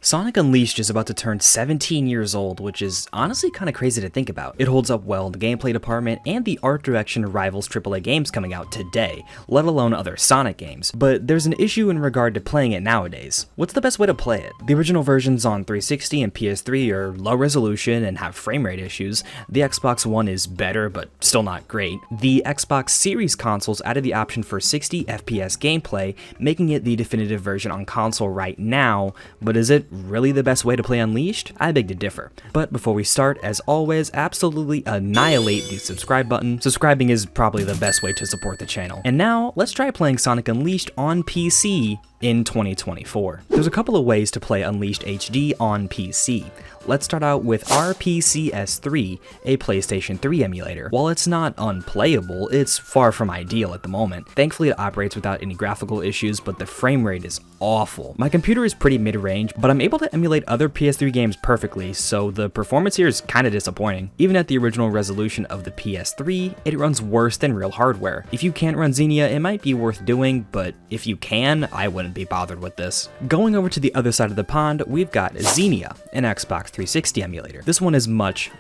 Sonic Unleashed is about to turn 17 years old, which is honestly kind of crazy to think about. It holds up well in the gameplay department, and the art direction rivals AAA games coming out today, let alone other Sonic games. But there's an issue in regard to playing it nowadays. What's the best way to play it? The original versions on 360 and PS3 are low resolution and have frame rate issues. The Xbox One is better, but still not great. The Xbox Series consoles added the option for 60 FPS gameplay, making it the definitive version on console right now, but is it really the best way to play Unleashed? I beg to differ. But before we start, as always, absolutely annihilate the subscribe button. Subscribing is probably the best way to support the channel. And now, let's try playing Sonic Unleashed on PC in 2024. There's a couple of ways to play Unleashed HD on PC. Let's start out with RPCS3, a PlayStation 3 emulator. While it's not unplayable, it's far from ideal at the moment. Thankfully, it operates without any graphical issues, but the frame rate is awful. My computer is pretty mid-range, but I'm able to emulate other PS3 games perfectly, so the performance here is kinda disappointing. Even at the original resolution of the PS3, it runs worse than real hardware. If you can't run Xenia, it might be worth doing, but if you can, I wouldn't be bothered with this. Going over to the other side of the pond, we've got Xenia, an Xbox 360 emulator. This one is much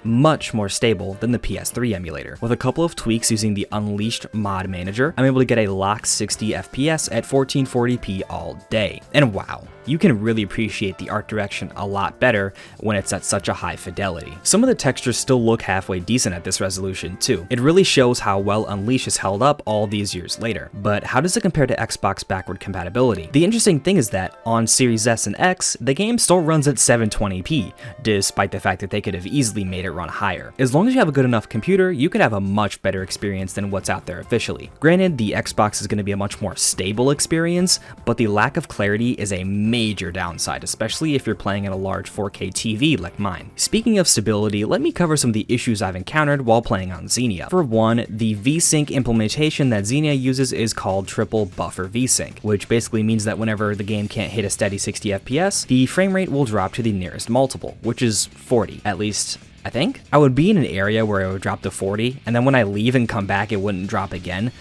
more stable than the PS3 emulator. With a couple of tweaks using the Unleashed mod manager, I'm able to get a locked 60 FPS at 1440p all day. And wow, you can really appreciate the art direction a lot better when it's at such a high fidelity. Some of the textures still look halfway decent at this resolution too. It really shows how well Unleashed has held up all these years later. But how does it compare to Xbox backward compatibility? The interesting thing is that on Series S and X, the game still runs at 720p, despite the fact that they could have easily made it run higher. As long as you have a good enough computer, you could have a much better experience than what's out there officially. Granted, the Xbox is going to be a much more stable experience, but the lack of clarity is a major downside, especially if you're playing at a large 4K TV like mine. Speaking of stability, let me cover some of the issues I've encountered while playing on Xenia. For one, the VSync implementation that Xenia uses is called triple buffer VSync, which basically means that whenever the game can't hit a steady 60 FPS, the frame rate will drop to the nearest multiple, which is 40, at least I think. I would be in an area where it would drop to 40, and then when I leave and come back, it wouldn't drop again.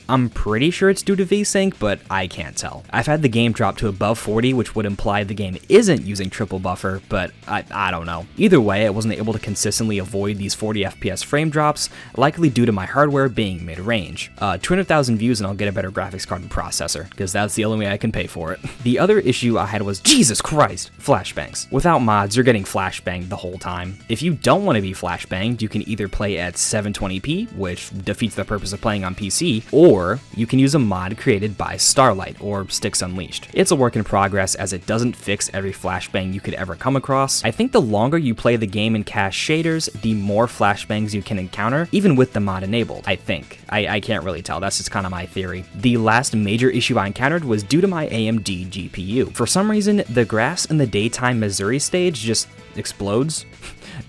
I'm pretty sure it's due to VSync, but I can't tell. I've had the game drop to above 40, which would imply the game isn't using triple buffer, but I don't know. Either way, I wasn't able to consistently avoid these 40 FPS frame drops, likely due to my hardware being mid-range. 200,000 views and I'll get a better graphics card and processor, because that's the only way I can pay for it. The other issue I had was, Jesus Christ, flashbangs. Without mods, you're getting flashbanged the whole time. If you don't want to be flashbanged, you can either play at 720p, which defeats the purpose of playing on PC, or you can use a mod created by Starlight or Sticks Unleashed. It's a work in progress as it doesn't fix every flashbang you could ever come across. I think the longer you play the game in cache shaders, the more flashbangs you can encounter, even with the mod enabled, I think. I can't really tell, that's just kind of my theory. The last major issue I encountered was due to my AMD GPU. For some reason, the grass in the daytime Missouri stage just explodes.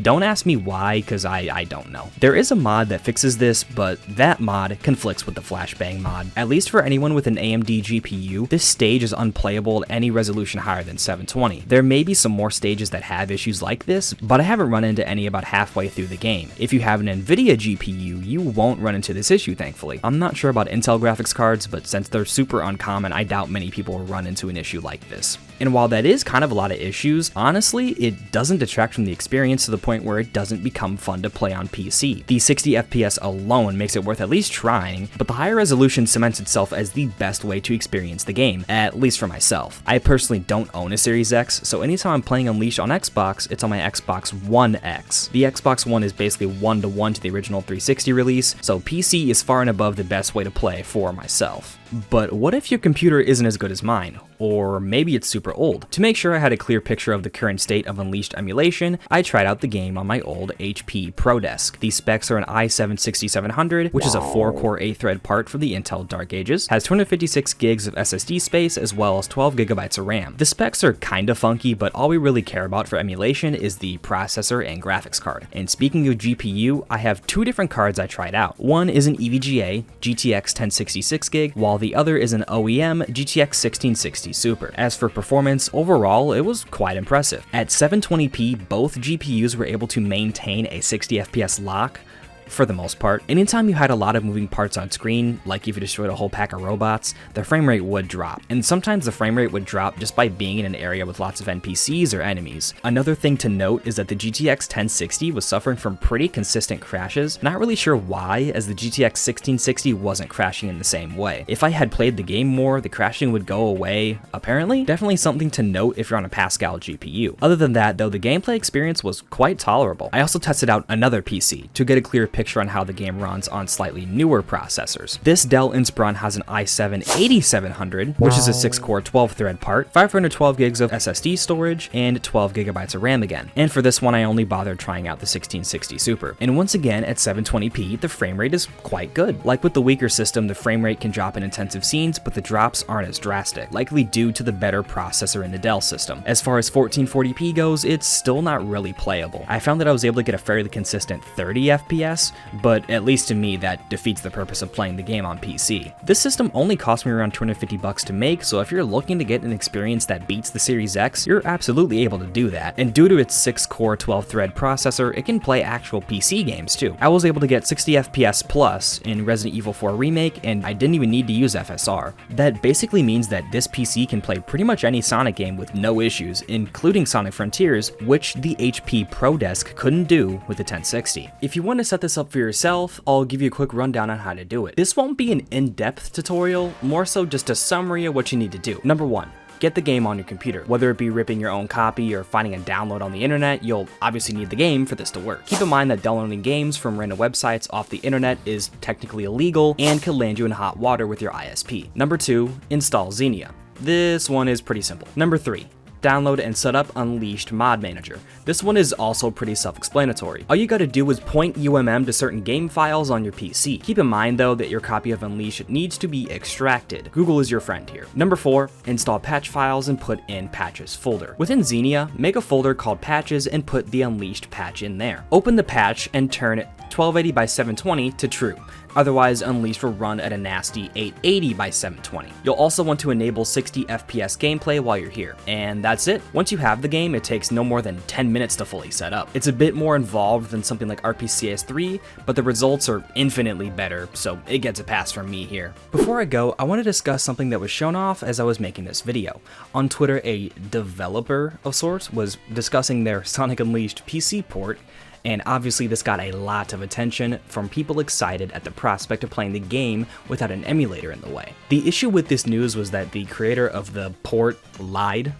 Don't ask me why, because I don't know. There is a mod that fixes this, but that mod conflicts with the flashbang mod. At least for anyone with an AMD GPU, this stage is unplayable at any resolution higher than 720. There may be some more stages that have issues like this, but I haven't run into any about halfway through the game. If you have an NVIDIA GPU, you won't run into this issue, thankfully. I'm not sure about Intel graphics cards, but since they're super uncommon, I doubt many people will run into an issue like this. And while that is kind of a lot of issues, honestly, it doesn't detract from the experience to the point where it doesn't become fun to play on PC. The 60 FPS alone makes it worth at least trying, but the higher resolution cements itself as the best way to experience the game, at least for myself. I personally don't own a Series X, so anytime I'm playing Unleashed on Xbox, it's on my Xbox One X. The Xbox One is basically 1-to-1 to the original 360 release, so PC is far and above the best way to play for myself. But what if your computer isn't as good as mine? Or maybe it's super old. To make sure I had a clear picture of the current state of Unleashed emulation, I tried out the game on my old HP ProDesk. The specs are an i7-6700, which is a 4-core 8-thread part from the Intel Dark Ages, has 256 gigs of SSD space as well as 12 gigabytes of RAM. The specs are kinda funky, but all we really care about for emulation is the processor and graphics card. And speaking of GPU, I have two different cards I tried out. One is an EVGA GTX 1066 gig, while the other is an OEM GTX 1660 Super. As for performance, overall, it was quite impressive. At 720p, both GPUs were able to maintain a 60 FPS lock, for the most part. Anytime you had a lot of moving parts on screen, like if you destroyed a whole pack of robots, the frame rate would drop. And sometimes the frame rate would drop just by being in an area with lots of NPCs or enemies. Another thing to note is that the GTX 1060 was suffering from pretty consistent crashes. Not really sure why, as the GTX 1660 wasn't crashing in the same way. If I had played the game more, the crashing would go away, apparently. Definitely something to note if you're on a Pascal GPU. Other than that though, the gameplay experience was quite tolerable. I also tested out another PC to get a clear picture on how the game runs on slightly newer processors. This Dell Inspiron has an i7-8700, which is a 6-core 12-thread part, 512 gigs of SSD storage, and 12 gigabytes of RAM again. And for this one, I only bothered trying out the 1660 Super. And once again, at 720p, the frame rate is quite good. Like with the weaker system, the frame rate can drop in intensive scenes, but the drops aren't as drastic, likely due to the better processor in the Dell system. As far as 1440p goes, it's still not really playable. I found that I was able to get a fairly consistent 30 FPS, but at least to me, that defeats the purpose of playing the game on PC. This system only cost me around 250 bucks to make, so if you're looking to get an experience that beats the Series X, you're absolutely able to do that. And due to its 6-core 12-thread processor, it can play actual PC games too. I was able to get 60 FPS plus in Resident Evil 4 Remake, and I didn't even need to use FSR. That basically means that this PC can play pretty much any Sonic game with no issues, including Sonic Frontiers, which the HP ProDesk couldn't do with the 1060. If you want to set this up for yourself, I'll give you a quick rundown on how to do it. This won't be an in-depth tutorial, more so just a summary of what you need to do. Number 1. Get the game on your computer. Whether it be ripping your own copy or finding a download on the internet, you'll obviously need the game for this to work. Keep in mind that downloading games from random websites off the internet is technically illegal and could land you in hot water with your ISP. Number 2, install Xenia. This one is pretty simple. Number 3, download and set up Unleashed Mod Manager. This one is also pretty self-explanatory. All you gotta do is point UMM to certain game files on your PC. Keep in mind though that your copy of Unleashed needs to be extracted. Google is your friend here. Number 4, install patch files and put in patches folder. Within Xenia, make a folder called patches and put the Unleashed patch in there. Open the patch and turn it 1280 by 720 to true. Otherwise, Unleashed will run at a nasty 880 by 720. You'll also want to enable 60 FPS gameplay while you're here. And that's it. Once you have the game, it takes no more than 10 minutes to fully set up. It's a bit more involved than something like RPCS 3, but the results are infinitely better, so it gets a pass from me here. Before I go, I want to discuss something that was shown off as I was making this video. On Twitter, a developer of sorts was discussing their Sonic Unleashed PC port, and obviously this got a lot of attention from people excited at the prospect of playing the game without an emulator in the way. The issue with this news was that the creator of the port lied.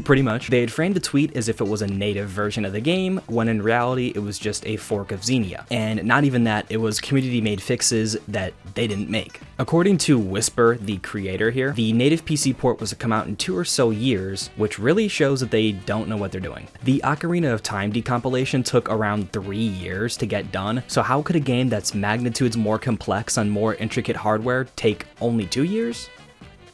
Pretty much. They had framed the tweet as if it was a native version of the game, when in reality it was just a fork of Xenia. And not even that, it was community-made fixes that they didn't make. According to Whisper, the creator here, the native PC port was to come out in 2 or so years, which really shows that they don't know what they're doing. The Ocarina of Time decompilation took around 3 years to get done, so how could a game that's magnitudes more complex on more intricate hardware take only 2 years?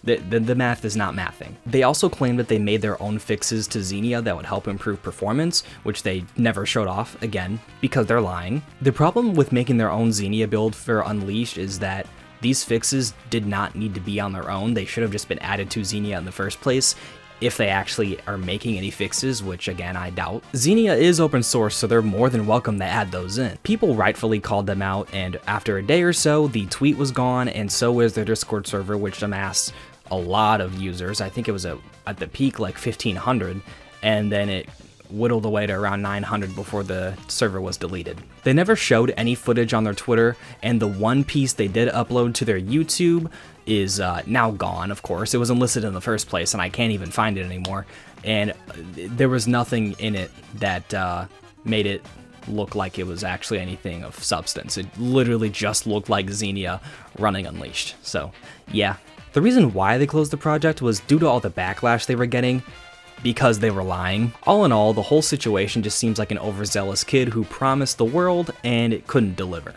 The math is not mathing. They also claimed that they made their own fixes to Xenia that would help improve performance, which they never showed off, again, because they're lying. The problem with making their own Xenia build for Unleashed is that these fixes did not need to be on their own. They should have just been added to Xenia in the first place, if they actually are making any fixes, which again I doubt. Xenia is open source, so they're more than welcome to add those in. People rightfully called them out, and after a day or so, the tweet was gone, and so is their Discord server, which amassed a lot of users. I think it was at the peak like 1,500, and then it whittled away to around 900 before the server was deleted. They never showed any footage on their Twitter, and the one piece they did upload to their YouTube is now gone, of course. It was enlisted in the first place, and I can't even find it anymore. And there was nothing in it that made it look like it was actually anything of substance. It literally just looked like Xenia running Unleashed. So, yeah. The reason why they closed the project was due to all the backlash they were getting, because they were lying. All in all, the whole situation just seems like an overzealous kid who promised the world and it couldn't deliver.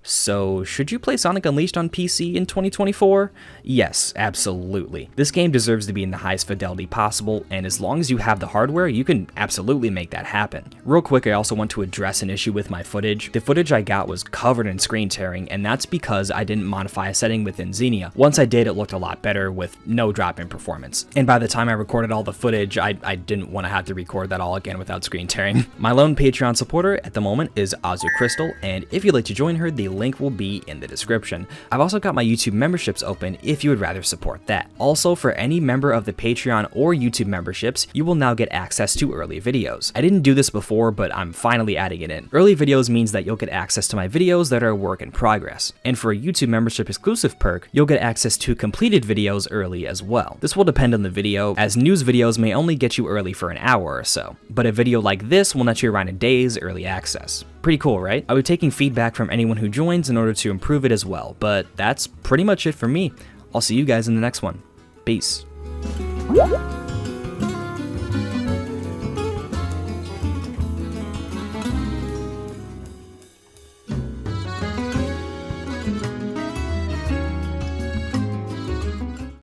So, should you play Sonic Unleashed on PC in 2024? Yes, absolutely. This game deserves to be in the highest fidelity possible, and as long as you have the hardware, you can absolutely make that happen. Real quick, I also want to address an issue with my footage. The footage I got was covered in screen tearing, and that's because I didn't modify a setting within Xenia. Once I did, it looked a lot better with no drop in performance. And by the time I recorded all the footage, I didn't want to have to record that all again without screen tearing. My lone Patreon supporter at the moment is Azu Crystal, and if you'd like to join her, the link will be in the description. I've also got my YouTube memberships open if you would rather support that. Also, for any member of the Patreon or YouTube memberships, you will now get access to early videos. I didn't do this before, but I'm finally adding it in. Early videos means that you'll get access to my videos that are a work in progress. And for a YouTube membership exclusive perk, you'll get access to completed videos early as well. This will depend on the video, as news videos may only get you early for an hour or so, but a video like this will net you around a day's early access. Pretty cool, right? I'll be taking feedback from anyone who joins in order to improve it as well, but that's pretty much it for me. I'll see you guys in the next one. Peace.